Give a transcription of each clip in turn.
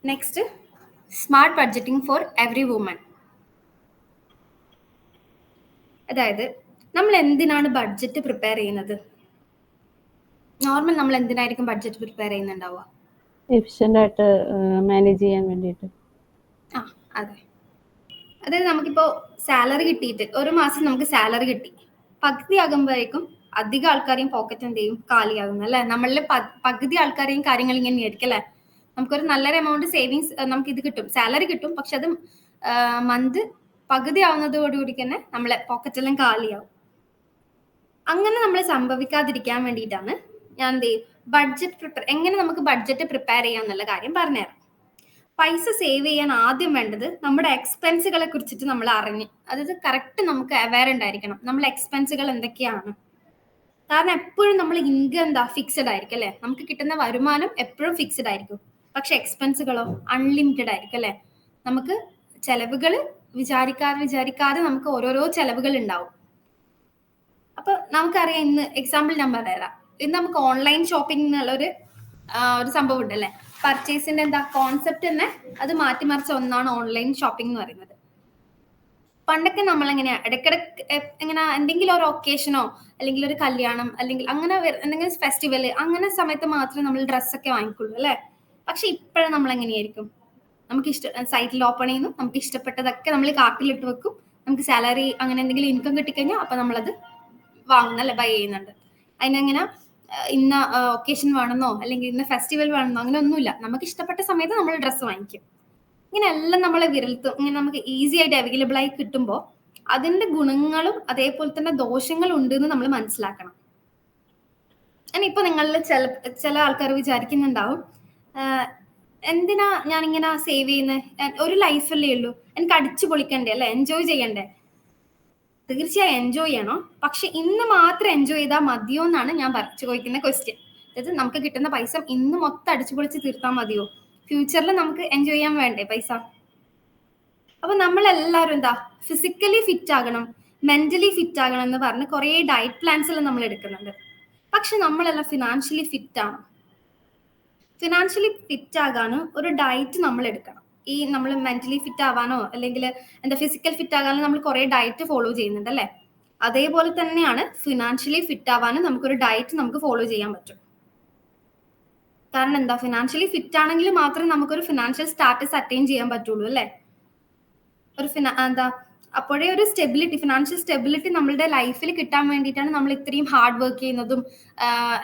Next smart budgeting for every woman. അതായത് നമ്മൾ എന്തിനാണ് ബഡ്ജറ്റ് പ്രിപ്പയർ ചെയ്യുന്നത്? നോർമൽ നമ്മൾ എന്തിനായിരിക്കും ബഡ്ജറ്റ് പ്രിപ്പയർ ചെയ്യുന്നുണ്ടാവുക? എഫിഷ്യന്റ് ആയിട്ട് മാനേജ് ചെയ്യാൻ വേണ്ടിയിട്ട്. അതെ. അതായത് നമുക്കിപ്പോ സാലറി കിട്ടിയിട്ട് ഒരു മാസം നമുക്ക് സാലറി കിട്ടി, പകുതി ആകുമ്പോഴേക്കും അധികം ആൾക്കാരെയും പോക്കറ്റ് എന്ത് ചെയ്യും? കാലിയാകുന്നു അല്ലെ? നമ്മളിൽ പകുതി ആൾക്കാരെയും കാര്യങ്ങൾ ഇങ്ങനെ ആയിരിക്കും അല്ലെ? നമുക്കൊരു നല്ലൊരു എമൗണ്ട് സേവിങ്സ് നമുക്ക് ഇത് കിട്ടും, സാലറി കിട്ടും, പക്ഷെ അത് മന്ത് പകുതി ആവുന്നതോടുകൂടി തന്നെ നമ്മളെ പോക്കറ്റെല്ലാം കാലിയാവും. അങ്ങനെ നമ്മൾ സംഭവിക്കാതിരിക്കാൻ വേണ്ടിയിട്ടാണ് ഞാൻ എന്ത് ചെയ്യും, എങ്ങനെ നമുക്ക് ബഡ്ജറ്റ് പ്രിപ്പയർ ചെയ്യാം എന്നുള്ള കാര്യം പറഞ്ഞുതരാം. പൈസ സേവ് ചെയ്യാൻ ആദ്യം വേണ്ടത് നമ്മുടെ എക്സ്പെൻസുകളെ കുറിച്ചിട്ട് നമ്മൾ അറിഞ്ഞ്, അതായത് കറക്റ്റ് നമുക്ക് അവെയർ ഉണ്ടായിരിക്കണം നമ്മൾ എക്സ്പെൻസുകൾ എന്തൊക്കെയാണ്. കാരണം എപ്പോഴും നമ്മൾ ഇൻകം എന്താ ഫിക്സഡ് ആയിരിക്കും അല്ലെ? നമുക്ക് കിട്ടുന്ന വരുമാനം എപ്പോഴും ഫിക്സഡ് ആയിരിക്കും, പക്ഷെ എക്സ്പെൻസുകളോ അൺലിമിറ്റഡ് ആയിരിക്കും അല്ലെ? നമുക്ക് ചെലവുകൾ വിചാരിക്കാതെ നമുക്ക് ഓരോരോ ചെലവുകൾ ഉണ്ടാവും. അപ്പൊ നമുക്കറിയാം, ഇന്ന് എക്സാമ്പിൾ ഞാൻ പറയാം. ഇന്ന് നമുക്ക് ഓൺലൈൻ ഷോപ്പിംഗ് എന്നുള്ള ഒരു സംഭവം ഉണ്ട് അല്ലെ? പർച്ചേസിന്റെ എന്താ കോൺസെപ്റ്റ് തന്നെ അത് മാറ്റിമറിച്ച ഒന്നാണ് ഓൺലൈൻ ഷോപ്പിംഗ് എന്ന് പറയുന്നത്. പണ്ടൊക്കെ നമ്മൾ എങ്ങനെയാ ഇടയ്ക്കിടയ്ക്ക് എങ്ങനെ എന്തെങ്കിലും ഒരു ഒക്കേഷനോ അല്ലെങ്കിൽ ഒരു കല്യാണം അല്ലെങ്കിൽ അങ്ങനെ എന്തെങ്കിലും ഫെസ്റ്റിവല് അങ്ങനെ സമയത്ത് മാത്രമേ നമ്മൾ ഡ്രസ്സൊക്കെ വാങ്ങിക്കുള്ളൂ അല്ലെ? പക്ഷെ ഇപ്പോഴും നമ്മൾ എങ്ങനെയായിരിക്കും, നമുക്ക് സൈറ്റിൽ ഓപ്പൺ ചെയ്യുന്നു, നമുക്ക് ഇഷ്ടപ്പെട്ടതൊക്കെ നമ്മൾ കാർട്ടിലിട്ട് വെക്കും, നമുക്ക് സാലറി അങ്ങനെ എന്തെങ്കിലും ഇൻകം കിട്ടിക്കഴിഞ്ഞാൽ അപ്പൊ നമ്മളത് വാങ്ങുന്നല്ലേ, ബൈ ചെയ്യുന്നുണ്ട്. അതിനെങ്ങനെ ഇന്ന ഒക്കേഷൻ വേണമെന്നോ അല്ലെങ്കിൽ ഇന്ന ഫെസ്റ്റിവൽ വേണമെന്നോ അങ്ങനെ ഒന്നുമില്ല, നമുക്ക് ഇഷ്ടപ്പെട്ട സമയത്ത് നമ്മൾ ഡ്രസ്സ് വാങ്ങിക്കും. ഇങ്ങനെ എല്ലാം നമ്മളെ വിരൽത്തും ഇങ്ങനെ നമുക്ക് ഈസി ആയിട്ട് അവൈലബിൾ ആയി കിട്ടുമ്പോൾ അതിന്റെ ഗുണങ്ങളും അതേപോലെ തന്നെ ദോഷങ്ങളും ഉണ്ട് എന്ന് നമ്മൾ മനസ്സിലാക്കണം. ഇപ്പൊ നിങ്ങളിൽ ചില ആൾക്കാർ വിചാരിക്കുന്നുണ്ടാവും, എന്തിനാ ഞാനിങ്ങനെ സേവ് ചെയ്യുന്നത്, ഒരു ലൈഫല്ലേ ഉള്ളൂ, എനിക്ക് അടിച്ചു പൊളിക്കണ്ടേ അല്ലെ, എൻജോയ് ചെയ്യണ്ടേ? തീർച്ചയായും എൻജോയ് ചെയ്യണോ, പക്ഷെ ഇന്ന് മാത്രം എൻജോയ് ചെയ്താൽ മതിയോ എന്നാണ് ഞാൻ ചോദിക്കുന്ന ക്വസ്റ്റ്യൻ. അതായത് നമുക്ക് കിട്ടുന്ന പൈസ ഇന്ന് മൊത്തം അടിച്ചു പൊളിച്ച് തീർത്താൽ മതിയോ? ഫ്യൂച്ചറിൽ നമുക്ക് എൻജോയ് ചെയ്യാൻ വേണ്ടേ പൈസ? അപ്പൊ നമ്മളെല്ലാവരും എന്താ ഫിസിക്കലി ഫിറ്റ് ആകണം, മെന്റലി ഫിറ്റ് ആകണം എന്ന് പറഞ്ഞ് കുറെ ഡയറ്റ് പ്ലാൻസ് എല്ലാം നമ്മൾ എടുക്കുന്നുണ്ട്. പക്ഷെ നമ്മളെല്ലാം ഫിനാൻഷ്യലി ഫിറ്റ് ആണ്. ഫിനാൻഷ്യലി ഫിറ്റ് ആകാനും ഒരു ഡയറ്റ് നമ്മൾ എടുക്കണം. ഈ നമ്മൾ മെന്റലി ഫിറ്റ് ആവാനോ അല്ലെങ്കിൽ എന്താ ഫിസിക്കൽ ഫിറ്റ് ആകാനോ നമ്മൾ കുറെ ഡയറ്റ് ഫോളോ ചെയ്യുന്നുണ്ട് അല്ലെ? അതേപോലെ തന്നെയാണ് ഫിനാൻഷ്യലി ഫിറ്റ് ആവാനും നമുക്കൊരു ഡയറ്റ് നമുക്ക് ഫോളോ ചെയ്യാൻ പറ്റും. കാരണം എന്താ, ഫിനാൻഷ്യലി ഫിറ്റ് ആണെങ്കിൽ മാത്രമേ നമുക്കൊരു ഫിനാൻഷ്യൽ സ്റ്റാറ്റസ് അറ്റൈൻ ചെയ്യാൻ പറ്റുള്ളൂ അല്ലെ? ഒരു അപ്പോഴേ ഒരു സ്റ്റെബിലിറ്റി, ഫിനാൻഷ്യൽ സ്റ്റെബിലിറ്റി നമ്മളുടെ ലൈഫിൽ കിട്ടാൻ വേണ്ടിയിട്ടാണ് നമ്മൾ ഇത്രയും ഹാർഡ് വർക്ക് ചെയ്യുന്നതും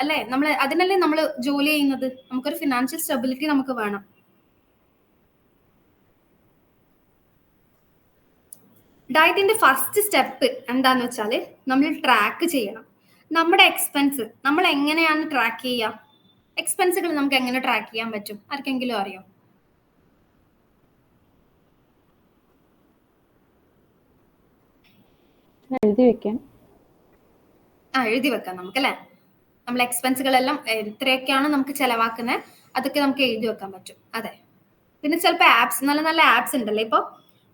അല്ലെ? നമ്മൾ അതിനല്ലേ നമ്മൾ ജോലി ചെയ്യുന്നത്. നമുക്കൊരു ഫിനാൻഷ്യൽ സ്റ്റെബിലിറ്റി നമുക്ക് വേണം. ഡയറ്റിന്റെ ഫസ്റ്റ് സ്റ്റെപ്പ് എന്താന്ന് വെച്ചാല് നമ്മൾ ട്രാക്ക് ചെയ്യണം നമ്മുടെ എക്സ്പെൻസ്. നമ്മൾ എങ്ങനെയാണ് ട്രാക്ക് ചെയ്യുക? എക്സ്പെൻസുകൾ നമുക്ക് എങ്ങനെ ട്രാക്ക് ചെയ്യാൻ പറ്റും? ആർക്കെങ്കിലും അറിയോ? എഴുതി വെക്കാം നമുക്കല്ലേ. നമ്മൾ എക്സ്പെൻസുകളെല്ലാം എത്രയൊക്കെയാണ് നമുക്ക് ചെലവാക്കുന്നത് അതൊക്കെ നമുക്ക് എഴുതി വെക്കാൻ പറ്റും. അതെ. പിന്നെ ചിലപ്പോൾ ആപ്സ്, നല്ല നല്ല ആപ്സ് ഉണ്ടല്ലോ, ഇപ്പൊ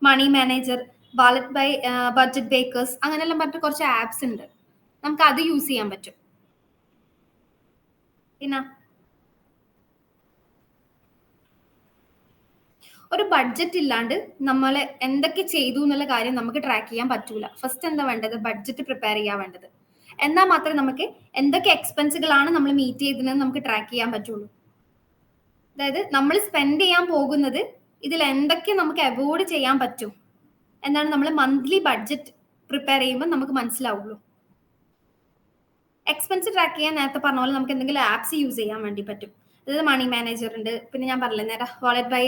money manager, wallet by budget bakers അങ്ങനെയെല്ലാം പറഞ്ഞിട്ട് കുറച്ച് ആപ്സ് ഉണ്ട്, നമുക്ക് അത് യൂസ് ചെയ്യാൻ പറ്റും. പിന്നെ ഒരു ബഡ്ജറ്റ് ഇല്ലാണ്ട് നമ്മൾ എന്തൊക്കെ ചെയ്തു എന്നുള്ള കാര്യം നമുക്ക് ട്രാക്ക് ചെയ്യാൻ പറ്റൂല. ഫസ്റ്റ് എന്താ വേണ്ടത്? ബഡ്ജറ്റ് പ്രിപ്പയർ ചെയ്യാൻ വേണ്ടത്. എന്നാൽ മാത്രമേ നമുക്ക് എന്തൊക്കെ എക്സ്പെൻസുകളാണ് നമ്മൾ മീറ്റ് ചെയ്തതെന്ന് നമുക്ക് ട്രാക്ക് ചെയ്യാൻ പറ്റുള്ളൂ. അതായത് നമ്മൾ സ്പെൻഡ് ചെയ്യാൻ പോകുന്നത് ഇതിൽ എന്തൊക്കെ നമുക്ക് അവോയ്ഡ് ചെയ്യാൻ പറ്റും എന്നാണ് നമ്മൾ മന്ത്ലി ബഡ്ജറ്റ് പ്രിപ്പയർ ചെയ്യുമ്പോൾ നമുക്ക് മനസ്സിലാവുള്ളൂ. എക്സ്പെൻസ് ട്രാക്ക് ചെയ്യാൻ നേരത്തെ പറഞ്ഞ പോലെ നമുക്ക് എന്തെങ്കിലും ആപ്സ് യൂസ് ചെയ്യാൻ വേണ്ടി പറ്റും. അതായത് മണി മാനേജർ ഉണ്ട്, പിന്നെ ഞാൻ പറഞ്ഞില്ലേ നേരെ വാലറ്റ് ബൈ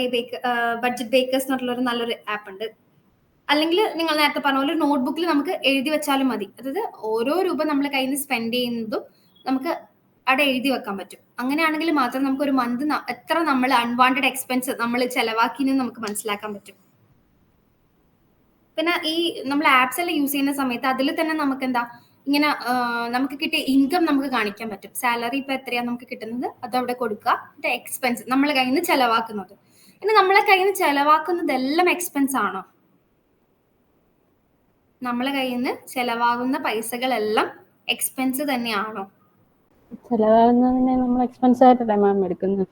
ബഡ്ജറ്റ് ബേക്കേഴ്സ് എന്നുള്ള ഒരു നല്ലൊരു ആപ്പ് ഉണ്ട്. അല്ലെങ്കിൽ നിങ്ങൾ നേരത്തെ പറഞ്ഞ പോലെ നോട്ട്ബുക്കിൽ നമുക്ക് എഴുതി വെച്ചാലും മതി. അതായത് ഓരോ രൂപ നമ്മൾ കയ്യിൽ നിന്ന് സ്പെൻഡ് ചെയ്യുന്നതും നമുക്ക് അവിടെ എഴുതി വെക്കാൻ പറ്റും. അങ്ങനെയാണെങ്കിൽ മാത്രം നമുക്ക് ഒരു മന്ത് എത്ര നമ്മൾ അൺവാണ്ടഡ് എക്സ്പെൻസ് നമ്മൾ ചെലവാക്കിയെന്ന് നമുക്ക് മനസ്സിലാക്കാൻ പറ്റും. പിന്നെ ഈ നമ്മൾ ആപ്സ് എല്ലാം യൂസ് ചെയ്യുന്ന സമയത്ത് അതിൽ തന്നെ നമുക്ക് എന്താ ഇങ്ങനെ നമുക്ക് കിട്ടിയ ഇൻകം നമുക്ക് കാണിക്കാൻ പറ്റും. സാലറി ഇപ്പൊ എത്രയാ നമുക്ക് കിട്ടുന്നത് അത് അവിടെ കൊടുക്കുക, എക്സ്പെൻസ് നമ്മളെ കയ്യിൽ നിന്ന് ചെലവാക്കുന്നത്. ഇനി നമ്മളെ കയ്യിൽ നിന്ന് ചെലവാക്കുന്നതെല്ലാം എക്സ്പെൻസ് ആണോ? നമ്മളെ കയ്യിൽ നിന്ന് ചെലവാകുന്ന പൈസകളെല്ലാം എക്സ്പെൻസ് തന്നെയാണോ? ചെലവാകുന്നതിനെ നമ്മൾ എക്സ്പെൻസ് ആയിട്ടല്ലേ മാം എടുക്കുന്നത്?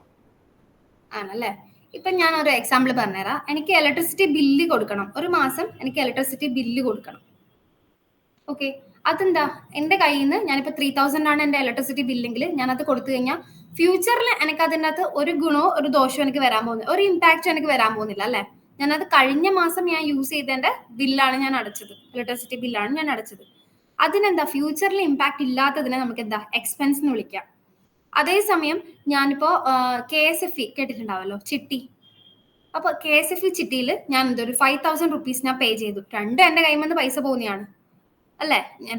ആണല്ലേ. ഇപ്പൊ ഞാൻ ഒരു എക്സാമ്പിൾ പറഞ്ഞുതരാം. എനിക്ക് ഇലക്ട്രിസിറ്റി ബില്ല് കൊടുക്കണം, ഒരു മാസം എനിക്ക് ഇലക്ട്രിസിറ്റി ബില്ല് കൊടുക്കണം. ഓക്കെ, അതെന്താ എന്റെ കയ്യിൽ നിന്ന് ഞാനിപ്പോ 3000 ആണ് എന്റെ ഇലക്ട്രിസിറ്റി ബില്ലെങ്കിൽ ഞാൻ അത് കൊടുത്തു കഴിഞ്ഞാൽ ഫ്യൂച്ചറിൽ എനിക്ക് അതിനകത്ത് ഒരു ഗുണോ ഒരു ദോഷമോ എനിക്ക് വരാൻ പോകുന്നില്ല, ഒരു ഇമ്പാക്റ്റും എനിക്ക് വരാൻ പോകുന്നില്ല അല്ലെ. ഞാനത് കഴിഞ്ഞ മാസം ഞാൻ യൂസ് ചെയ്തതിന്റെ ബില്ലാണ് ഞാൻ അടച്ചത്, ഇലക്ട്രിസിറ്റി ബില്ലാണ് ഞാൻ അടച്ചത്. അതിനെന്താ ഫ്യൂച്ചറിൽ ഇമ്പാക്ട് ഇല്ലാത്തതിനെ നമുക്ക് എന്താ എക്സ്പെൻസ് എന്ന് വിളിക്കാം. അതേസമയം ഞാനിപ്പോ KSFE കേട്ടിട്ടുണ്ടാവല്ലോ, ചിട്ടി. അപ്പൊ KSFE ചിട്ടിയിൽ ഞാൻ എന്തോ ഒരു 5000 റുപ്പീസ് ഞാൻ പേ ചെയ്തു. രണ്ടും എന്റെ കയ്യിൽ നിന്ന് പൈസ പോകുന്നതാണ് അല്ലെ. ഞാൻ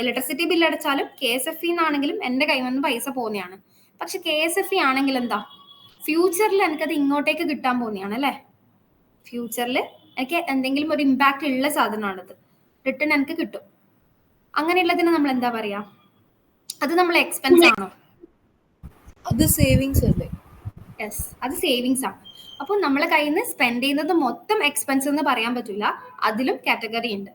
ഇലക്ട്രിസിറ്റി ബില്ല് അടച്ചാലും KSFE ആണെങ്കിലും എന്റെ കയ്യിൽ നിന്ന് പൈസ പോകുന്നതാണ്. പക്ഷെ KSFE ആണെങ്കിൽ എന്താ ഫ്യൂച്ചറിൽ എനിക്കത് ഇങ്ങോട്ടേക്ക് കിട്ടാൻ പോകുന്നതാണ് അല്ലെ. ഫ്യൂച്ചറിൽ എനിക്ക് എന്തെങ്കിലും ഒരു ഇമ്പാക്ട് ഉള്ള സാധനമാണത്, റിട്ടേൺ എനിക്ക് കിട്ടും. അങ്ങനെയുള്ളതിന് നമ്മൾ എന്താ പറയാ, അത് നമ്മൾ എക്സ്പെൻസ് ആണോ? അത് സേവിങ്സ് അല്ലേ? യെസ്, അത് സേവിങ്സ് ആണ്. അപ്പോൾ നമ്മളെ കയ്യിൽ നിന്ന് സ്പെൻഡ് ചെയ്യുന്നത് മൊത്തം എക്സ്പെൻസ് എന്ന് പറയാൻ പറ്റില്ല, അതിലും കാറ്റഗറി ഉണ്ട്.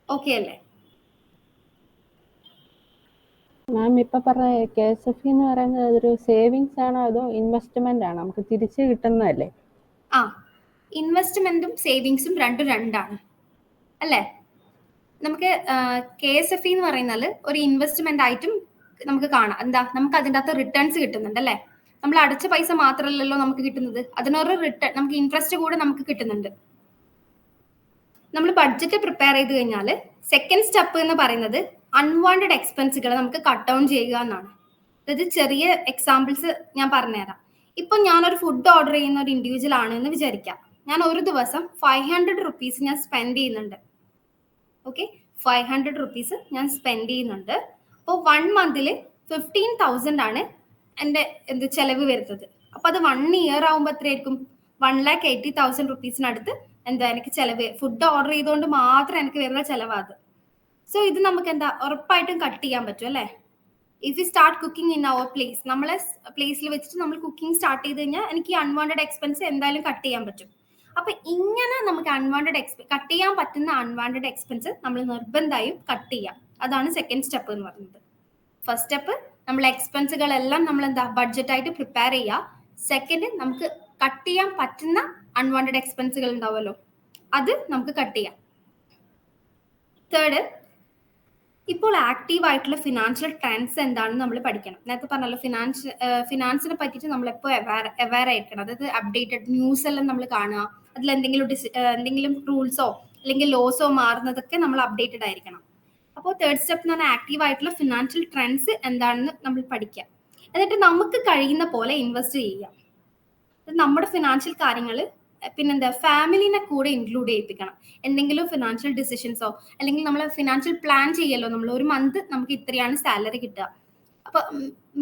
ഓക്കെ അല്ലേ? മാം ഇപ്പൊ പറഞ്ഞ KSFE എന്ന് പറയുന്നത് അതൊരു സേവിങ്സ് ആണോ അതോ ഇൻവെസ്റ്റ്മെന്റ് ആണോ? നമുക്ക് തിരിച്ചു കിട്ടുന്നതല്ലേ? ആ, ഇൻവെസ്റ്റ്മെന്റും സേവിങ്സും രണ്ടും രണ്ടാണ് അല്ലേ. നമുക്ക് KSFE എന്ന് പറയുന്നത് ഒരു ഇൻവെസ്റ്റ്മെന്റ് ആയിട്ടും നമുക്ക് കാണാം. എന്താ, നമുക്ക് അതിൻ്റെ അകത്ത് റിട്ടേൺസ് കിട്ടുന്നുണ്ട് അല്ലേ. നമ്മൾ അടച്ച പൈസ മാത്രമല്ലല്ലോ നമുക്ക് കിട്ടുന്നത്, അതിനൊരു റിട്ടേൺ, നമുക്ക് ഇൻട്രസ്റ്റ് കൂടെ നമുക്ക് കിട്ടുന്നുണ്ട്. നമ്മൾ ബഡ്ജറ്റ് പ്രിപ്പയർ ചെയ്ത് കഴിഞ്ഞാൽ സെക്കൻഡ് സ്റ്റെപ്പ് എന്ന് പറയുന്നത് അൺവാണ്ടഡ് എക്സ്പെൻസുകൾ നമുക്ക് കട്ട് ഡൗൺ ചെയ്യുക എന്നാണ്. അതായത് ചെറിയ എക്സാമ്പിൾസ് ഞാൻ പറഞ്ഞുതരാം. ഇപ്പൊ ഞാനൊരു ഫുഡ് ഓർഡർ ചെയ്യുന്ന ഒരു ഇൻഡിവിജ്വൽ ആണ് എന്ന് വിചാരിക്കാം. ഞാൻ ഒരു ദിവസം 500 റുപ്പീസ് ഞാൻ സ്പെൻഡ് ചെയ്യുന്നുണ്ട്. ഓക്കെ, 500 റുപ്പീസ് ഞാൻ സ്പെൻഡ് ചെയ്യുന്നുണ്ട്. അപ്പോൾ 1 മന്തിൽ 15,000 ആണ് എൻ്റെ ചെലവ് വരുന്നത്. അപ്പൊ അത് 1 ഇയർ ആകുമ്പോൾ എത്രയായിരിക്കും? 1,80,000 റുപ്പീസിനടുത്ത് എന്താ എനിക്ക് ചെലവ്, ഫുഡ് ഓർഡർ ചെയ്തുകൊണ്ട് മാത്രം എനിക്ക് വരുന്ന ചെലവാണ് അത്. സോ ഇത് നമുക്ക് എന്താ ഉറപ്പായിട്ടും കട്ട് ചെയ്യാൻ പറ്റും അല്ലേ. If you start cooking in our place, നമ്മളെ പ്ലേസിൽ വെച്ചിട്ട് നമ്മൾ കുക്കിംഗ് സ്റ്റാർട്ട് ചെയ്ത് കഴിഞ്ഞാൽ എനിക്ക് ഈ അൺവാണ്ടഡ് എക്സ്പെൻസ് എന്തായാലും കട്ട് ചെയ്യാൻ പറ്റും. അപ്പൊ ഇങ്ങനെ നമുക്ക് കട്ട് ചെയ്യാൻ പറ്റുന്ന അൺവാണ്ടഡ് എക്സ്പെൻസ് നമ്മൾ നിർബന്ധമായും കട്ട് ചെയ്യാം. അതാണ് സെക്കൻഡ് സ്റ്റെപ്പ് എന്ന് പറയുന്നത്. ഫസ്റ്റ് സ്റ്റെപ്പ് നമ്മൾ എക്സ്പെൻസുകളെല്ലാം നമ്മൾ എന്താ ബഡ്ജറ്റ് ആയിട്ട് പ്രിപ്പയർ ചെയ്യുക. സെക്കൻഡ്, നമുക്ക് കട്ട് ചെയ്യാൻ പറ്റുന്ന അൺവാണ്ടഡ് എക്സ്പെൻസുകൾ ഉണ്ടാവുമല്ലോ, അത് നമുക്ക് കട്ട് ചെയ്യാം. തേർഡ്, ഇപ്പോൾ ആക്റ്റീവ് ആയിട്ടുള്ള ഫിനാൻഷ്യൽ ട്രെൻഡ്സ് എന്താണെന്ന് നമ്മൾ പഠിക്കണം. നേരത്തെ പറഞ്ഞല്ലോ, ഫിനാൻസിനെ പറ്റിയിട്ട് നമ്മൾ എപ്പോൾ അവയർ ആയിരിക്കണം. അതായത് അപ്ഡേറ്റഡ് ന്യൂസ് എല്ലാം നമ്മൾ കാണുക, അതിൽ എന്തെങ്കിലും റൂൾസോ അല്ലെങ്കിൽ ലോസോ മാറുന്നതൊക്കെ നമ്മൾ അപ്ഡേറ്റഡ് ആയിരിക്കണം. അപ്പോൾ തേർഡ് സ്റ്റെപ്പ് എന്ന് പറഞ്ഞാൽ ആക്റ്റീവ് ആയിട്ടുള്ള ഫിനാൻഷ്യൽ ട്രെൻഡ്സ് എന്താണെന്ന് നമ്മൾ പഠിക്കുക. എന്നിട്ട് നമുക്ക് കഴിയുന്ന പോലെ ഇൻവെസ്റ്റ് ചെയ്യുക. നമ്മുടെ ഫിനാൻഷ്യൽ കാര്യങ്ങൾ പിന്നെന്താ ഫാമിലിനെ കൂടെ ഇൻക്ലൂഡ് ചെയ്യിപ്പിക്കണം. എന്തെങ്കിലും ഫിനാൻഷ്യൽ ഡിസിഷൻസോ അല്ലെങ്കിൽ നമ്മൾ ഫിനാൻഷ്യൽ പ്ലാൻ ചെയ്യല്ലോ, നമ്മൾ ഒരു മന്ത് നമുക്ക് ഇത്രയാണ് സാലറി കിട്ടുക. അപ്പൊ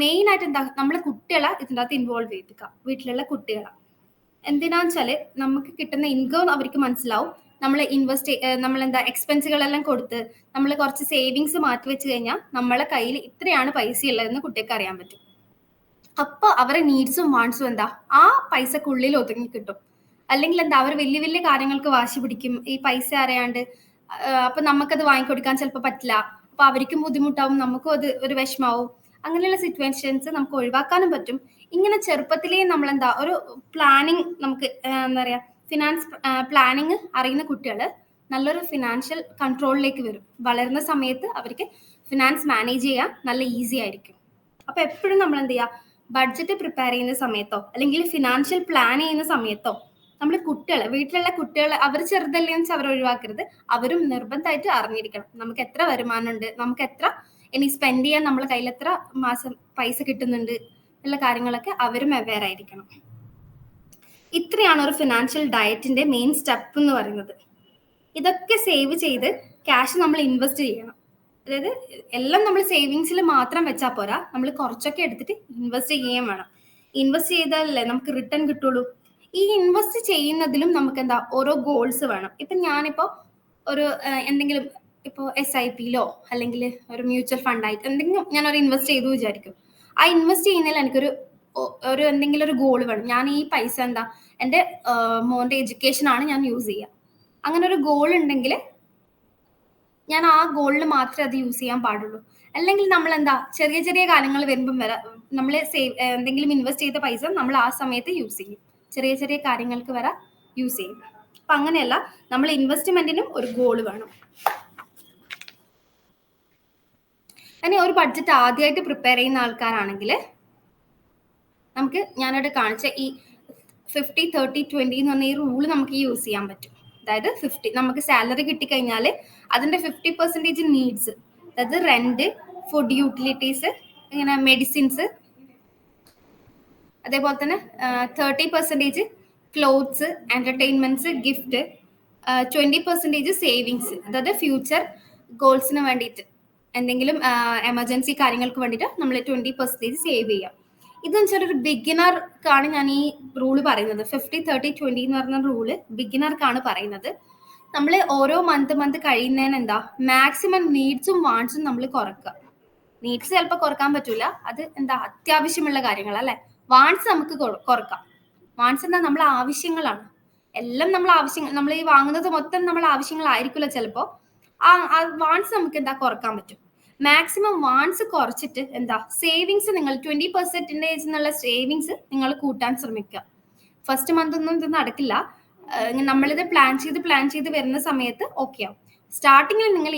മെയിൻ ആയിട്ട് എന്താ, നമ്മളെ കുട്ടികളെ ഇതിൻ്റെ അകത്ത് ഇൻവോൾവ് ചെയ്യിപ്പിക്കുക, വീട്ടിലുള്ള കുട്ടികളെ. എന്തിനാന്ന് വെച്ചാല് നമുക്ക് കിട്ടുന്ന ഇൻകം അവർക്ക് മനസ്സിലാവും. നമ്മൾ നമ്മളെന്താ എക്സ്പെൻസുകളെല്ലാം കൊടുത്ത് നമ്മൾ കുറച്ച് സേവിങ്സ് മാറ്റി വെച്ച് കഴിഞ്ഞാൽ നമ്മളെ കയ്യിൽ ഇത്രയാണ് പൈസ ഉള്ളതെന്ന് കുട്ടിക്ക് അറിയാൻ പറ്റും. അപ്പൊ അവരെ നീഡ്സും വാണ്ട്സും എന്താ ആ പൈസക്കുള്ളിൽ ഒതുങ്ങി കിട്ടും. അല്ലെങ്കിൽ എന്താ അവർ വലിയ വലിയ കാര്യങ്ങൾക്ക് വാശി പിടിക്കും ഈ പൈസ അറിയാണ്ട്. അപ്പൊ നമുക്കത് വാങ്ങിക്കൊടുക്കാൻ ചിലപ്പോൾ പറ്റില്ല. അപ്പൊ അവർക്കും ബുദ്ധിമുട്ടാവും, നമുക്കും അത് ഒരു വിഷമാവും. അങ്ങനെയുള്ള സിറ്റുവേഷൻസ് നമുക്ക് ഒഴിവാക്കാനും പറ്റും. ഇങ്ങനെ ചെറുപ്പത്തിലേ നമ്മൾ എന്താ ഒരു പ്ലാനിങ്, നമുക്ക് എന്താ പറയാ ഫിനാൻസ് പ്ലാനിങ് അറിയുന്ന കുട്ടികൾ നല്ലൊരു ഫിനാൻഷ്യൽ കൺട്രോളിലേക്ക് വരും. വളരുന്ന സമയത്ത് അവർക്ക് ഫിനാൻസ് മാനേജ് ചെയ്യാൻ നല്ല ഈസി ആയിരിക്കും. അപ്പൊ എപ്പോഴും നമ്മൾ എന്ത് ചെയ്യുക, ബഡ്ജറ്റ് പ്രിപ്പയർ ചെയ്യുന്ന സമയത്തോ അല്ലെങ്കിൽ ഫിനാൻഷ്യൽ പ്ലാൻ ചെയ്യുന്ന സമയത്തോ നമ്മൾ വീട്ടിലുള്ള കുട്ടികൾ അവർ ചെറുതല്ലേ എന്ന് വെച്ചാൽ അവർ ഒഴിവാക്കരുത്. അവരും നിർബന്ധമായിട്ട് അറിഞ്ഞിരിക്കണം നമുക്ക് എത്ര വരുമാനമുണ്ട്, നമുക്ക് എത്ര ഇനി സ്പെൻഡ് ചെയ്യാൻ നമ്മളെ കയ്യിൽ എത്ര മാസം പൈസ കിട്ടുന്നുണ്ട് ഉള്ള കാര്യങ്ങളൊക്കെ അവരും അവെയർ ആയിരിക്കണം. ഇത്രയാണ് ഒരു ഫിനാൻഷ്യൽ ഡയറ്റിന്റെ മെയിൻ സ്റ്റെപ്പ് എന്ന് പറയുന്നത്. ഇതൊക്കെ സേവ് ചെയ്ത് ക്യാഷ് നമ്മൾ ഇൻവെസ്റ്റ് ചെയ്യണം. അതായത് എല്ലാം നമ്മൾ സേവിങ്സിൽ മാത്രം വെച്ചാൽ പോരാ, നമ്മൾ കുറച്ചൊക്കെ എടുത്തിട്ട് ഇൻവെസ്റ്റ് ചെയ്യുകയും വേണം. ഇൻവെസ്റ്റ് ചെയ്താലല്ലേ നമുക്ക് റിട്ടേൺ കിട്ടുള്ളൂ. ഈ ഇൻവെസ്റ്റ് ചെയ്യുന്നതിലും നമുക്ക് എന്താ ഓരോ ഗോൾസ് വേണം. ഇപ്പൊ ഞാനിപ്പോ ഒരു എന്തെങ്കിലും ഇപ്പോ SIP-യിലോ അല്ലെങ്കിൽ ഒരു മ്യൂച്വൽ ഫണ്ടായിട്ട് എന്തെങ്കിലും ഞാനൊരു ഇൻവെസ്റ്റ് ചെയ്തു വിചാരിക്കും. ആ ഇൻവെസ്റ്റ് ചെയ്യുന്നതിൽ എനിക്കൊരു എന്തെങ്കിലും ഒരു ഗോൾ വേണം. ഞാൻ ഈ പൈസ എന്താ എൻ്റെ മോന്റെ എഡ്യൂക്കേഷൻ ആണ് ഞാൻ യൂസ് ചെയ്യുക. അങ്ങനെ ഒരു ഗോൾ ഉണ്ടെങ്കിൽ ഞാൻ ആ ഗോളിൽ മാത്രമേ അത് യൂസ് ചെയ്യാൻ പാടുള്ളൂ. അല്ലെങ്കിൽ നമ്മൾ എന്താ ചെറിയ ചെറിയ കാര്യങ്ങൾ വരുമ്പം വരെ നമ്മൾ എന്തെങ്കിലും ഇൻവെസ്റ്റ് ചെയ്ത പൈസ നമ്മൾ ആ സമയത്ത് യൂസ് ചെയ്യും, ചെറിയ ചെറിയ കാര്യങ്ങൾക്ക് വരെ യൂസ് ചെയ്യും. അപ്പൊ അങ്ങനെയല്ല, നമ്മൾ ഇൻവെസ്റ്റ്മെന്റിനും ഒരു ഗോൾ വേണം. ഇനി ഒരു ബഡ്ജറ്റ് ആദ്യമായിട്ട് പ്രിപ്പയർ ചെയ്യുന്ന ആൾക്കാരാണെങ്കിൽ നമുക്ക് ഞാനിവിടെ കാണിച്ച ഈ 50-30-20 എന്ന് പറഞ്ഞ ഈ റൂള് നമുക്ക് യൂസ് ചെയ്യാൻ പറ്റും. അതായത് 50 നമുക്ക് സാലറി കിട്ടിക്കഴിഞ്ഞാൽ അതിന്റെ 50% നീഡ്സ്, അതായത് റെന്റ്, ഫുഡ്, യൂട്ടിലിറ്റീസ്, ഇങ്ങനെ മെഡിസിൻസ്, അതേപോലെ തന്നെ 30% ക്ലോത്ത്സ്, എന്റർടൈൻമെന്റ്സ്, ഗിഫ്റ്റ്, 20% സേവിങ്സ്, അതായത് ഫ്യൂച്ചർ ഗോൾസിന് വേണ്ടിയിട്ട് എന്തെങ്കിലും എമർജൻസി കാര്യങ്ങൾക്ക് വേണ്ടിയിട്ട് നമ്മൾ 20% സേവ് ചെയ്യാം. ഇതെന്ന് വെച്ചാൽ ഒരു ബിഗിനർക്കാണ് ഞാൻ ഈ റൂള് പറയുന്നത്. 50-30-20 എന്ന് പറഞ്ഞ റൂള് ബിഗിനർക്കാണ് പറയുന്നത്. നമ്മൾ ഓരോ മന്ത് കഴിയുന്നതിന് എന്താ മാക്സിമം നീഡ്സും വാണ്ട്സും നമ്മൾ കുറക്കുക. നീഡ്സ് ചിലപ്പോൾ കുറക്കാൻ പറ്റൂല, അത് എന്താ അത്യാവശ്യമുള്ള കാര്യങ്ങൾ അല്ലെ. വാണ്ട്സ് നമുക്ക് കുറക്കാം. വാണ്ട്സ് എന്താ നമ്മളെ ആവശ്യങ്ങളാണ്, എല്ലാം നമ്മൾ ആവശ്യങ്ങൾ, നമ്മൾ ഈ വാങ്ങുന്നത് മൊത്തം നമ്മൾ ആവശ്യങ്ങളായിരിക്കില്ല ചിലപ്പോൾ. ആ വാണ്ട്സ് നമുക്ക് എന്താ കുറക്കാൻ പറ്റും. മാക്സിമം വാണ്ട്സ് കുറച്ചിട്ട് എന്താ സേവിങ്സ് നിങ്ങൾ 20% എന്നുള്ള സേവിങ്സ് നിങ്ങൾ കൂട്ടാൻ ശ്രമിക്കുക. ഫസ്റ്റ് മന്ത് ഒന്നും ഇത് നടക്കില്ല, നമ്മളിത് പ്ലാൻ ചെയ്ത് വരുന്ന സമയത്ത് ഓക്കെ ആവും. സ്റ്റാർട്ടിങ്ങിൽ നിങ്ങൾ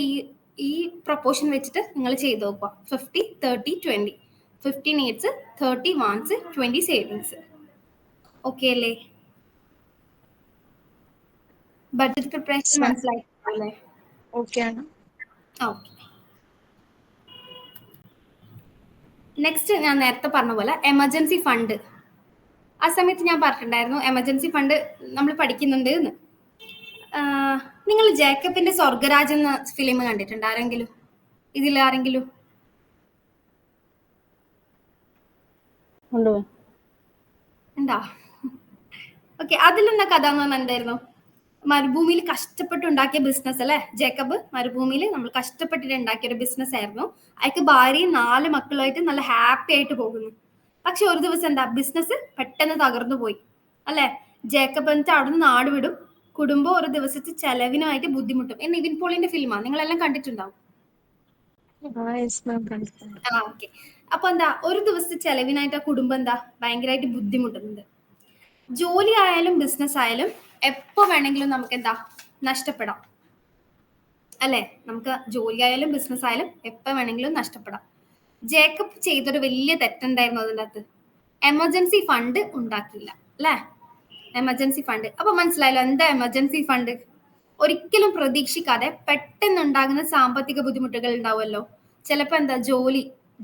ഈ പ്രൊപ്പോർഷൻ വെച്ചിട്ട് നിങ്ങൾ ചെയ്ത് നോക്കുക. 50-30-20, 50 നീഡ്സ്, 30 വാണ്ട്സ്, 20 സേവിങ്സ്. ഓക്കെ അല്ലേ? ബഡ്ജറ്റ് പ്രിപ്പറേഷൻ മനസ്സിലായില്ലേ? ഓക്കെ ആണ്. ഓക്കെ. നെക്സ്റ്റ് ഞാൻ നേരത്തെ പറഞ്ഞ പോലെ എമർജൻസി ഫണ്ട്. ആ സമയത്ത് ഞാൻ പറഞ്ഞിട്ടുണ്ടായിരുന്നു എമർജൻസി ഫണ്ട് നമ്മൾ പഠിക്കുന്നുണ്ട് എന്ന്. നിങ്ങൾ ജേക്കബിന്റെ സ്വർഗരാജ് എന്ന ഫിലിം കണ്ടിട്ടുണ്ട് ആരെങ്കിലും? ഇതിൽ ആരെങ്കിലും ഉണ്ടോ? ഓക്കെ. അതിലെന്താ കഥ എന്ന് പറഞ്ഞാൽ എന്തായിരുന്നു? മരുഭൂമിയിൽ കഷ്ടപ്പെട്ടുണ്ടാക്കിയ ബിസിനസ് അല്ലെ. ജേക്കബ് മരുഭൂമിയിൽ നമ്മൾ കഷ്ടപ്പെട്ടിട്ട് ഉണ്ടാക്കിയ ഒരു ബിസിനസ് ആയിരുന്നു. അയാൾക്ക് ഭാര്യയും 4 മക്കളുമായിട്ട് നല്ല ഹാപ്പി ആയിട്ട് പോകുന്നു. പക്ഷെ ഒരു ദിവസം എന്താ ബിസിനസ് പെട്ടെന്ന് തകർന്നു പോയി അല്ലെ. ജേക്കബ് എന്നിട്ട് അവിടുന്ന് നാട് വിടും. കുടുംബം ഒരു ദിവസത്തെ ചെലവിനായിട്ട് ബുദ്ധിമുട്ടും. നിവിൻ പോളിന്റെ ഫിലിമാണ്, നിങ്ങളെല്ലാം കണ്ടിട്ടുണ്ടാവും. ഓക്കെ. അപ്പൊ എന്താ ഒരു ദിവസത്തെ ചെലവിനായിട്ട് ആ കുടുംബം എന്താ ഭയങ്കരമായിട്ട് ബുദ്ധിമുട്ടുന്നുണ്ട്. ജോലി ആയാലും ബിസിനസ് ആയാലും എപ്പോ വേണമെങ്കിലും നമുക്ക് എന്താ നഷ്ടപ്പെടാം അല്ലെ. നമുക്ക് ജോലി ആയാലും ബിസിനസ് ആയാലും എപ്പോ വേണമെങ്കിലും നഷ്ടപ്പെടാം. ജേക്കബ് ചെയ്തൊരു വലിയ തെറ്റുണ്ടായിരുന്നു അതിൻ്റെ അകത്ത്. എമർജൻസി ഫണ്ട് ഉണ്ടാക്കിയില്ല അല്ലെ. Emergency fund. അപ്പൊ മനസ്സിലായല്ലോ എന്താ എമർജൻസി ഫണ്ട്? ഒരിക്കലും പ്രതീക്ഷിക്കാതെ പെട്ടെന്നുണ്ടാകുന്ന സാമ്പത്തിക ബുദ്ധിമുട്ടുകൾ ഉണ്ടാവുമല്ലോ. ചിലപ്പോ എന്താ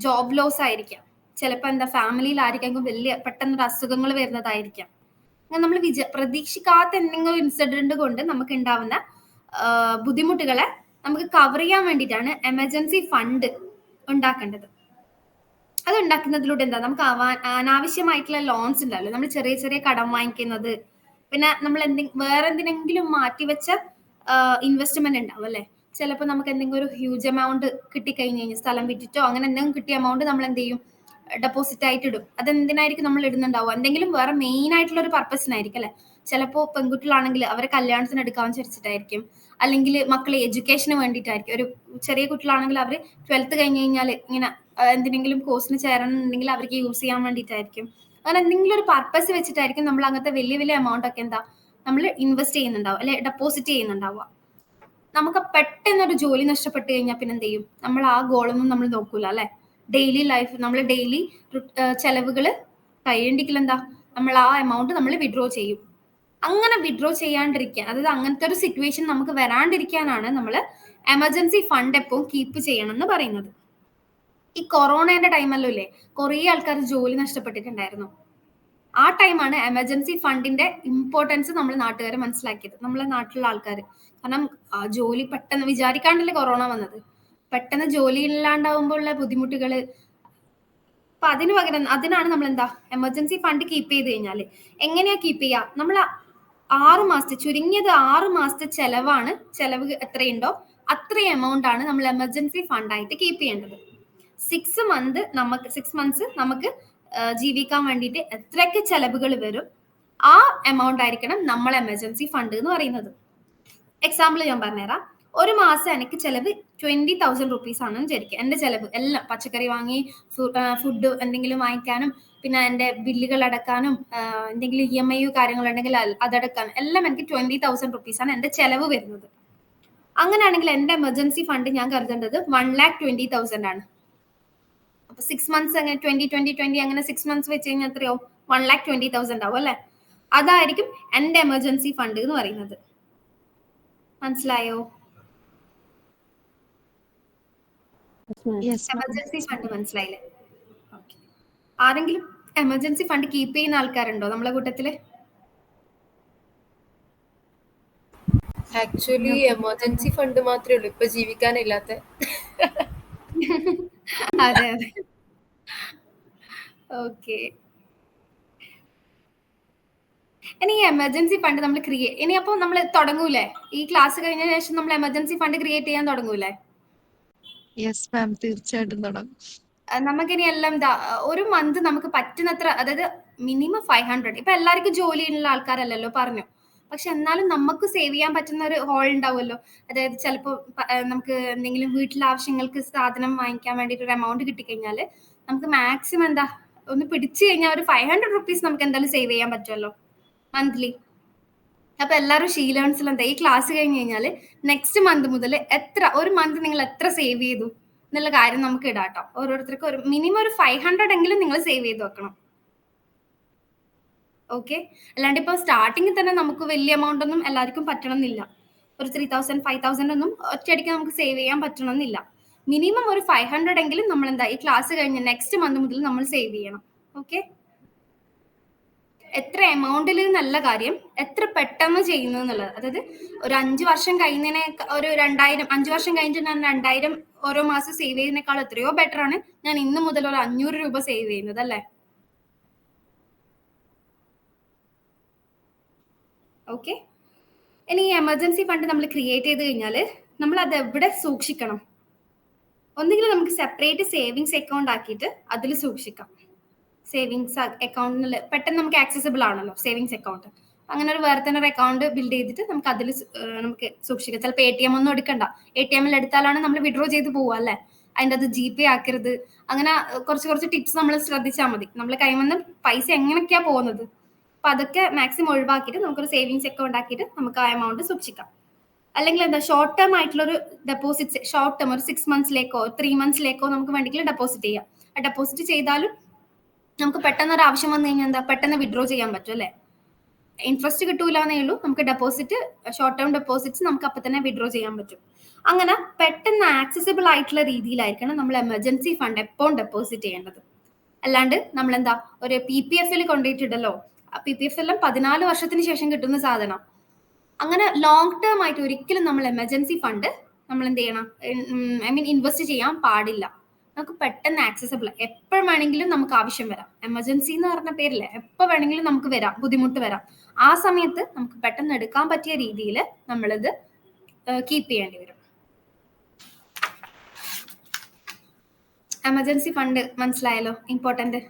ജോബ് ലോസ് ആയിരിക്കാം, ചിലപ്പോ എന്താ ഫാമിലിയിൽ ആയിരിക്കും വലിയ പെട്ടെന്നൊരു അസുഖങ്ങൾ വരുന്നതായിരിക്കാം. നമ്മൾ പ്രതീക്ഷിക്കാത്ത എന്തെങ്കിലും ഇൻസിഡന്റ് കൊണ്ട് നമുക്ക് ഉണ്ടാവുന്ന ബുദ്ധിമുട്ടുകളെ നമുക്ക് കവർ ചെയ്യാൻ വേണ്ടിയിട്ടാണ് എമർജൻസി ഫണ്ട് ഉണ്ടാക്കേണ്ടത്. അത് ഉണ്ടാക്കുന്നതിലൂടെ എന്താ നമുക്ക് അനാവശ്യമായിട്ടുള്ള ലോൺസ് ഉണ്ടല്ലോ, നമ്മൾ ചെറിയ ചെറിയ കടം വാങ്ങിക്കുന്നത്, പിന്നെ നമ്മൾ വേറെ എന്തിനെങ്കിലും മാറ്റിവെച്ച ഇൻവെസ്റ്റ്മെന്റ് ഉണ്ടാവും അല്ലെ. ചിലപ്പോൾ നമുക്ക് എന്തെങ്കിലും ഒരു ഹ്യൂജ് എമൗണ്ട് കിട്ടിക്കഴിഞ്ഞ് കഴിഞ്ഞാൽ സ്ഥലം വിറ്റിട്ടോ അങ്ങനെ എന്തെങ്കിലും കിട്ടിയ എമൗണ്ട് നമ്മൾ എന്ത് ചെയ്യും, ഡെപ്പോസിറ്റ് ആയിട്ട് ഇടും. അതെന്തിനായിരിക്കും നമ്മൾ ഇടുന്നുണ്ടാവും? എന്തെങ്കിലും വേറെ മെയിൻ ആയിട്ടുള്ള ഒരു പർപ്പസിനായിരിക്കും അല്ലെ. ചിലപ്പോൾ പെൺകുട്ടികളാണെങ്കിൽ അവരെ കല്യാണത്തിന് എടുക്കാൻ വിചാരിച്ചിട്ടായിരിക്കും, അല്ലെങ്കിൽ മക്കളെ എഡ്യൂക്കേഷന് വേണ്ടിയിട്ടായിരിക്കും. ഒരു ചെറിയ കുട്ടികളാണെങ്കിൽ അവർ 12th കഴിഞ്ഞ് കഴിഞ്ഞാൽ ഇങ്ങനെ എന്തിനെങ്കിലും കോഴ്സിന് ചേരണമെന്നുണ്ടെങ്കിൽ അവർക്ക് യൂസ് ചെയ്യാൻ വേണ്ടിയിട്ടായിരിക്കും. അങ്ങനെ എന്തെങ്കിലും ഒരു പർപ്പസ് വെച്ചിട്ടായിരിക്കും നമ്മൾ അങ്ങനത്തെ വലിയ വലിയ എമൗണ്ട് ഒക്കെ എന്താ നമ്മൾ ഇൻവെസ്റ്റ് ചെയ്യുന്നുണ്ടാവും അല്ലെ, ഡെപ്പോസിറ്റ് ചെയ്യുന്നുണ്ടാവുക. നമുക്ക് പെട്ടെന്നൊരു ജോലി നഷ്ടപ്പെട്ട് കഴിഞ്ഞാൽ പിന്നെ എന്ത് ചെയ്യും? നമ്മൾ ആ ഗോളൊന്നും നമ്മൾ നോക്കൂല അല്ലെ. ഡെയിലി ലൈഫ് നമ്മൾ ഡെയിലി ചെലവുകൾ കഴിയണ്ടെങ്കിൽ എന്താ നമ്മൾ ആ എമൗണ്ട് നമ്മൾ വിഡ്രോ ചെയ്യും. അങ്ങനെ വിഡ്രോ ചെയ്യാണ്ടിരിക്കാൻ, അതായത് അങ്ങനത്തെ ഒരു സിറ്റുവേഷൻ നമുക്ക് വരാണ്ടിരിക്കാനാണ് നമ്മൾ എമർജൻസി ഫണ്ട് എപ്പോഴും കീപ്പ് ചെയ്യണം എന്ന് പറയുന്നത്. ഈ കൊറോണയുടെ ടൈമല്ലോ ഇല്ലേ, കുറേ ആൾക്കാർ ജോലി നഷ്ടപ്പെട്ടിട്ടുണ്ടായിരുന്നു. ആ ടൈമാണ് എമർജൻസി ഫണ്ടിന്റെ ഇമ്പോർട്ടൻസ് നമ്മൾ നാട്ടുകാർ മനസ്സിലാക്കിയത്, നമ്മളെ നാട്ടിലുള്ള ആൾക്കാർ. കാരണം ജോലി പെട്ടെന്ന് വിചാരിക്കാണ്ടല്ലേ കൊറോണ വന്നത്. പെട്ടെന്ന് ജോലി ഇല്ലാണ്ടാവുമ്പോൾ ഉള്ള ബുദ്ധിമുട്ടുകള്. അപ്പൊ അതിന് പകരം അതിനാണ് നമ്മൾ എന്താ എമർജൻസി ഫണ്ട് കീപ്പ് ചെയ്ത് കഴിഞ്ഞാല് എങ്ങനെയാ കീപ്പ് ചെയ്യുക? നമ്മൾ 6 മാസത്തെ ചുരുങ്ങിയത് 6 മാസത്തെ ചെലവ് എത്രയുണ്ടോ അത്രയും എമൗണ്ട് ആണ് നമ്മൾ എമർജൻസി ഫണ്ടായിട്ട് കീപ്പ് ചെയ്യേണ്ടത്. 6 മന്ത്സ് നമുക്ക് ജീവിക്കാൻ വേണ്ടിയിട്ട് എത്രയൊക്കെ ചെലവുകൾ വരും ആ എമൗണ്ട് ആയിരിക്കണം നമ്മൾ എമർജൻസി ഫണ്ട് എന്ന് പറയുന്നത്. എക്സാമ്പിൾ ഞാൻ പറഞ്ഞുതരാം. ഒരു മാസം എനിക്ക് ചെലവ് 20,000 റുപ്പീസ് ആണെന്ന് വിചാരിക്കുക. എന്റെ ചെലവ് എല്ലാം പച്ചക്കറി വാങ്ങി, ഫുഡ് എന്തെങ്കിലും വാങ്ങിക്കാനും, പിന്നെ എന്റെ ബില്ലുകൾ അടക്കാനും, എന്തെങ്കിലും EMI കാര്യങ്ങളുണ്ടെങ്കിൽ അതടക്കാനും എല്ലാം എനിക്ക് 20,000 റുപ്പീസ് ആണ് എന്റെ ചെലവ് വരുന്നത്. അങ്ങനെയാണെങ്കിൽ എന്റെ എമർജൻസി ഫണ്ട് ഞാൻ കരുതേണ്ടത് 1,20,000 ആണ്. അപ്പൊ 6 മന്ത്സ് അങ്ങനെ 20 അങ്ങനെ 6 മന്ത്സ് വെച്ച് കഴിഞ്ഞാൽ എത്രയോ 1,20,000 ആവും അല്ലെ? അതായിരിക്കും എന്റെ എമർജൻസി ഫണ്ട് എന്ന് പറയുന്നത്. മനസ്സിലായോ? എമർജൻസി ഫണ്ട് മനസ്സിലായില്ലേ? ആരെങ്കിലും എമർജൻസി ഫണ്ട് കീപ്പ് ചെയ്യുന്ന ആൾക്കാരുണ്ടോ നമ്മളെ കൂട്ടത്തില്? ആക്ച്വലി എമർജൻസി ഫണ്ട് മാത്രമേ ഉള്ളൂ ഇപ്പൊ ജീവിക്കാനില്ലാത്ത. അതെ അതെ. ഓക്കെ. ഇനി എമർജൻസി ഫണ്ട് നമ്മൾ ഇനി അപ്പൊ നമ്മൾ തുടങ്ങൂലേ? ഈ ക്ലാസ് കഴിഞ്ഞ ശേഷം നമ്മൾ എമർജൻസി ഫണ്ട് ക്രിയേറ്റ് ചെയ്യാൻ തുടങ്ങൂലേ? യെസ് മാം, തീർച്ചയായിട്ടും തുടങ്ങും. നമുക്കിനി എല്ലാം ഒരു മന്ത് നമുക്ക് പറ്റുന്നത്ര, അതായത് മിനിമം 500. ഇപ്പൊ എല്ലാവർക്കും ജോലിയുള്ള ആൾക്കാരല്ലല്ലോ പറഞ്ഞു. പക്ഷെ എന്നാലും നമുക്ക് സേവ് ചെയ്യാൻ പറ്റുന്ന ഒരു ഹോൾ ഉണ്ടാവുമല്ലോ. അതായത് ചിലപ്പോ നമുക്ക് എന്തെങ്കിലും വീട്ടിലെ ആവശ്യങ്ങൾക്ക് സാധനം വാങ്ങിക്കാൻ വേണ്ടിയിട്ട് ഒരു എമൗണ്ട് കിട്ടിക്കഴിഞ്ഞാൽ നമുക്ക് മാക്സിമം ഒന്ന് പിടിച്ചു കഴിഞ്ഞാൽ ഒരു 500 റുപ്പീസ് നമുക്ക് എന്തായാലും സേവ് ചെയ്യാൻ പറ്റുമല്ലോ മന്ത്ലി. അപ്പൊ എല്ലാവരും ഷീലേൺസിൽ ഈ ക്ലാസ് കഴിഞ്ഞ് കഴിഞ്ഞാൽ നെക്സ്റ്റ് മന്ത് മുതൽ ഒരു മന്ത് നിങ്ങൾ എത്ര സേവ് ചെയ്തു എന്നുള്ള കാര്യം നമുക്ക് ഇടാട്ടോ. ഓരോരുത്തർക്കും ഒരു മിനിമം ഒരു 500 എങ്കിലും നിങ്ങൾ സേവ് ചെയ്ത് വെക്കണം. ഓക്കെ? അല്ലാണ്ട് ഇപ്പൊ സ്റ്റാർട്ടിങ്ങിൽ തന്നെ നമുക്ക് വലിയ എമൗണ്ട് ഒന്നും എല്ലാവർക്കും പറ്റണമെന്നില്ല. ഒരു 3,000 5,000 ഒന്നും ഒറ്റയടിക്ക് നമുക്ക് സേവ് ചെയ്യാൻ പറ്റണമെന്നില്ല. മിനിമം ഒരു 500 എങ്കിലും നമ്മൾ ഈ ക്ലാസ് കഴിഞ്ഞ് നെക്സ്റ്റ് മന്ത് മുതൽ നമ്മൾ സേവ് ചെയ്യണം. ഓക്കെ? എത്ര എമൗണ്ടിൽ നല്ല കാര്യം, എത്ര പെട്ടെന്ന് ചെയ്യുന്നു എന്നുള്ളത്. അതായത് ഒരു 5 വർഷം കഴിയുന്നതിനെ ഒരു 2,000, 5 വർഷം കഴിഞ്ഞിട്ട് ഞാൻ 2,000 ഓരോ മാസം സേവ് ചെയ്യുന്നതിനേക്കാൾ എത്രയോ ബെറ്റർ ആണ് ഞാൻ ഇന്ന് മുതൽ ഒരു 500 രൂപ സേവ് ചെയ്യുന്നത് അല്ലേ? ഓക്കെ. ഇനി ഈ എമർജൻസി ഫണ്ട് നമ്മൾ ക്രിയേറ്റ് ചെയ്ത് കഴിഞ്ഞാൽ നമ്മൾ അത് എവിടെ സൂക്ഷിക്കണം? ഒന്നുകിൽ നമുക്ക് സെപ്പറേറ്റ് സേവിങ്സ് അക്കൗണ്ട് ആക്കിയിട്ട് അതിൽ സൂക്ഷിക്കാം. സേവിങ്സ് അക്കൗണ്ടിൽ പെട്ടെന്ന് നമുക്ക് ആക്സസിബിൾ ആണല്ലോ സേവിങ്സ് അക്കൗണ്ട്. അങ്ങനെ ഒരു വേറെ തന്നെ ഒരു അക്കൗണ്ട് ബിൽഡ് ചെയ്തിട്ട് നമുക്ക് അതിൽ നമുക്ക് സൂക്ഷിക്കാം. ചിലപ്പോൾ ATM ഒന്നും എടുക്കണ്ട. ATM എടുത്താലാണ് നമ്മൾ വിഡ്രോ ചെയ്ത് പോവുക അല്ലേ? അതിൻ്റെ അത് GP ആക്കരുത്. അങ്ങനെ കുറച്ച് ടിപ്സ് നമ്മൾ ശ്രദ്ധിച്ചാൽ മതി. നമ്മൾ കൈവന്ന് പൈസ എങ്ങനെയൊക്കെയാ പോകുന്നത്. അപ്പൊ അതൊക്കെ മാക്സിമം ഒഴിവാക്കിയിട്ട് നമുക്കൊരു സേവിങ്സ് അക്കൗണ്ട് ആക്കിയിട്ട് നമുക്ക് ആ എമൗണ്ട് സൂക്ഷിക്കാം. അല്ലെങ്കിൽ ഷോർട്ട് ടേം ആയിട്ടുള്ളൊരു ഡെപ്പോസിറ്റ്, ഷോർട്ട് ടേം ഒരു 6 മന്ത്സിലേക്കോ 3 മന്ത്സിലേക്കോ നമുക്ക് വേണമെങ്കിൽ ഡെപ്പോസിറ്റ് ചെയ്യാം. ആ ഡെപ്പോസിറ്റ് ചെയ്താലും നമുക്ക് പെട്ടെന്ന് ഒരു ആവശ്യം വന്നു കഴിഞ്ഞാൽ പെട്ടെന്ന് വിഡ്രോ ചെയ്യാൻ പറ്റും അല്ലേ? ഇൻട്രസ്റ്റ് കിട്ടൂല എന്നേ ഉള്ളൂ. നമുക്ക് ഡെപ്പോസിറ്റ്, ഷോർട്ട് ടേം ഡെപ്പോസിറ്റ്സ് നമുക്ക് അപ്പൊ തന്നെ വിഡ്രോ ചെയ്യാൻ പറ്റും. അങ്ങനെ പെട്ടെന്ന് ആക്സസിബിൾ ആയിട്ടുള്ള രീതിയിലായിരിക്കണം നമ്മൾ എമർജൻസി ഫണ്ട് എപ്പോഴും ഡെപ്പോസിറ്റ് ചെയ്യേണ്ടത്. അല്ലാണ്ട് നമ്മൾ ഒരു PPF കൊണ്ടുപോയിട്ടുണ്ടല്ലോ, PPF എല്ലാം 14 വർഷത്തിന് ശേഷം കിട്ടുന്ന സാധനം. അങ്ങനെ ലോങ് ടേം ആയിട്ട് ഒരിക്കലും നമ്മൾ എമർജൻസി ഫണ്ട് നമ്മൾ എന്ത് ചെയ്യണം, ഇൻവെസ്റ്റ് ചെയ്യാൻ പാടില്ല. നമുക്ക് പെട്ടെന്ന് ആക്സസിബിൾ, എപ്പോഴും വേണമെങ്കിലും നമുക്ക് ആവശ്യം വരാം. എമർജൻസി എന്ന് പറഞ്ഞ പേരില്ലേ, എപ്പോൾ വേണമെങ്കിലും നമുക്ക് വരാം, ബുദ്ധിമുട്ട് വരാം. ആ സമയത്ത് നമുക്ക് പെട്ടെന്ന് എടുക്കാൻ പറ്റിയ രീതിയിൽ നമ്മളിത് കീപ്പ് ചെയ്യേണ്ടി വരും. എമർജൻസി ഫണ്ട് മനസ്സിലായല്ലോ? ഇമ്പോർട്ടന്റ്.